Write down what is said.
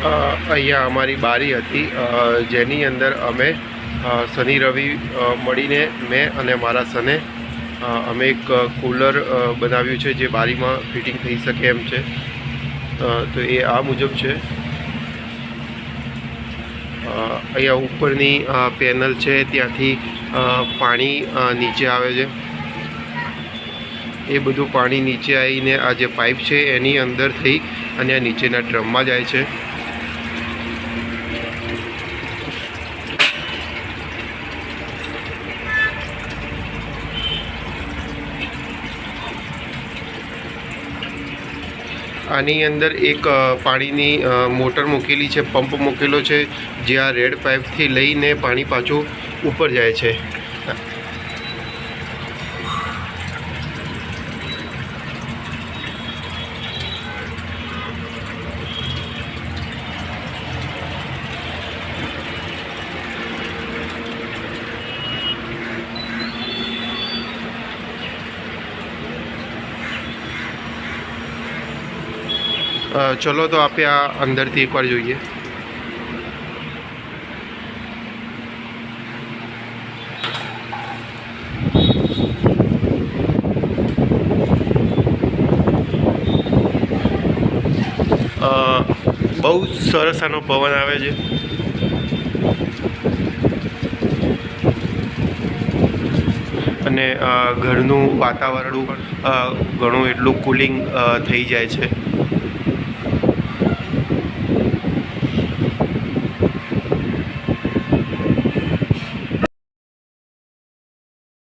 અહીંયા અમારી બારી હતી, જેની અંદર અમે શનિ રવિ મળીને મેં અને મારા સને અમે એક કૂલર બનાવ્યું છે જે બારીમાં ફિટિંગ થઈ શકે એમ છે. તો એ આ મુજબ છે. અહીંયા ઉપરની પેનલ છે, ત્યાંથી પાણી નીચે આવે છે. એ બધું પાણી નીચે આવીને આ જે પાઇપ છે એની અંદર થઈ અને આ નીચેના ડ્રમમાં જાય છે. આની અંદર એક પાણીની મોટર મૂકેલી છે, પંપ મૂકેલો છે, જે આ રેડ પાઇપથી લઈને પાણી પાછું ઉપર જાય છે. ચલો તો આપણે આ અંદરથી એકવાર જોઈએ. બહુ સરસ આનો પવન આવે છે. અને ઘરનું વાતાવરણ ઘણું એટલું કુલિંગ થઈ જાય છે.